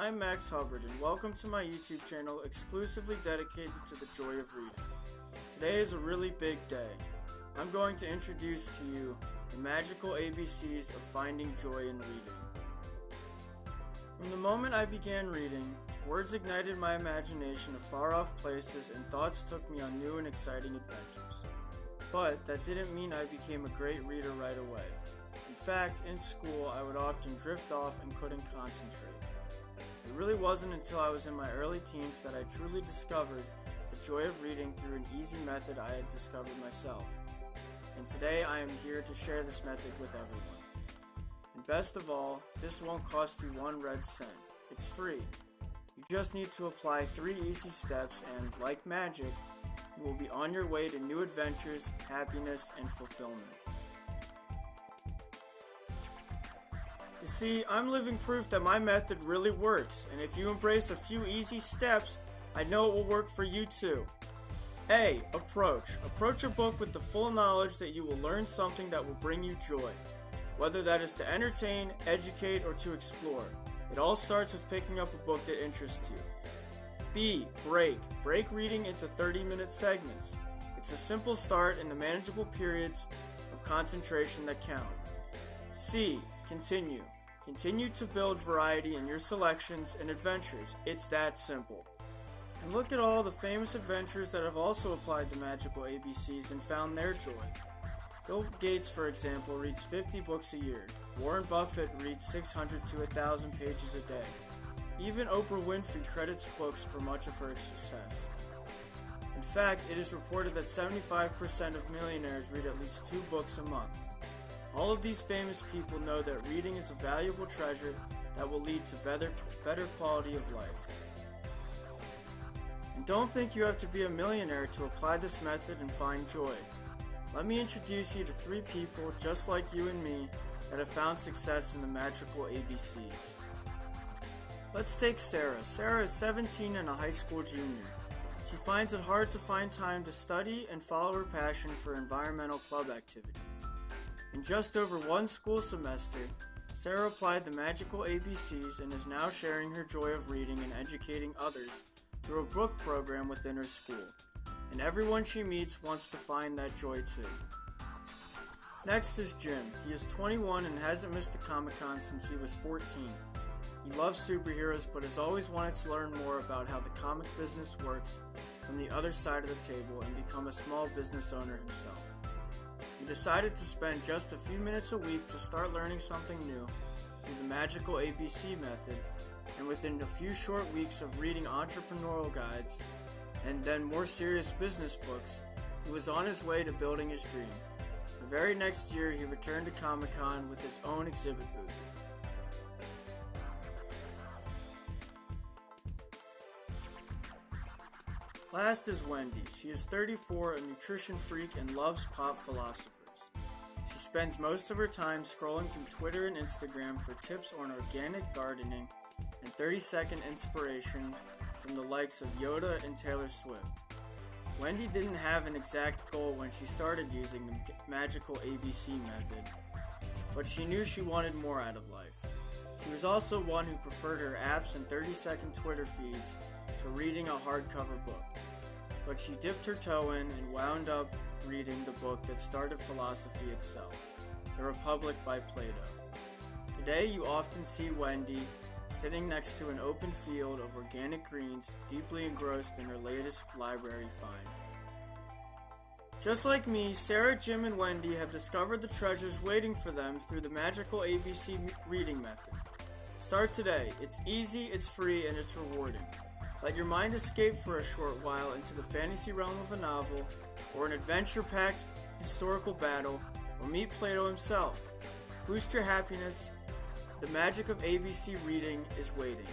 I'm Max Hubbard, and welcome to my YouTube channel exclusively dedicated to the joy of reading. Today is a really big day. I'm going to introduce to you the magical ABCs of finding joy in reading. From the moment I began reading, words ignited my imagination of far-off places and thoughts took me on new and exciting adventures. But that didn't mean I became a great reader right away. In fact, in school, I would often drift off and couldn't concentrate. It really wasn't until I was in my early teens that I truly discovered the joy of reading through an easy method I had discovered myself. And today I am here to share this method with everyone. And best of all, this won't cost you 1 red cent. It's free. You just need to apply 3 easy steps and, like magic, you will be on your way to new adventures, happiness, and fulfillment. You see, I'm living proof that my method really works, and if you embrace a few easy steps, I know it will work for you too. A. Approach. Approach a book with the full knowledge that you will learn something that will bring you joy, whether that is to entertain, educate, or to explore. It all starts with picking up a book that interests you. B. Break. Break reading into 30-minute segments. It's a simple start in the manageable periods of concentration that count. C. Continue. Continue to build variety in your selections and adventures. It's that simple. And look at all the famous adventurers that have also applied the magical ABCs and found their joy. Bill Gates, for example, reads 50 books a year. Warren Buffett reads 600 to 1,000 pages a day. Even Oprah Winfrey credits books for much of her success. In fact, it is reported that 75% of millionaires read at least 2 books a month. All of these famous people know that reading is a valuable treasure that will lead to better quality of life. And don't think you have to be a millionaire to apply this method and find joy. Let me introduce you to 3 people just like you and me that have found success in the magical ABCs. Let's take Sarah. Sarah is 17 and a high school junior. She finds it hard to find time to study and follow her passion for environmental club activities. In just over 1 school semester, Sarah applied the magical ABCs and is now sharing her joy of reading and educating others through a book program within her school. And everyone she meets wants to find that joy too. Next is Jim. He is 21 and hasn't missed a Comic-Con since he was 14. He loves superheroes but has always wanted to learn more about how the comic business works from the other side of the table and become a small business owner himself. He decided to spend just a few minutes a week to start learning something new through the magical ABC method, and within a few short weeks of reading entrepreneurial guides and then more serious business books, he was on his way to building his dream. The very next year, he returned to Comic-Con with his own exhibit booth. Last is Wendy. She is 34, a nutrition freak, and loves pop philosophers. She spends most of her time scrolling through Twitter and Instagram for tips on organic gardening and 30-second inspiration from the likes of Yoda and Taylor Swift. Wendy didn't have an exact goal when she started using the magical ABC method, but she knew she wanted more out of life. She was also one who preferred her apps and 30-second Twitter feeds to reading a hardcover book. But she dipped her toe in and wound up reading the book that started philosophy itself, The Republic by Plato. Today you often see Wendy sitting next to an open field of organic greens, deeply engrossed in her latest library find. Just like me, Sarah, Jim, and Wendy have discovered the treasures waiting for them through the magical ABC reading method. Start today. It's easy, it's free, and it's rewarding. Let your mind escape for a short while into the fantasy realm of a novel, or an adventure-packed historical battle, or meet Plato himself. Boost your happiness. The magic of ABC reading is waiting.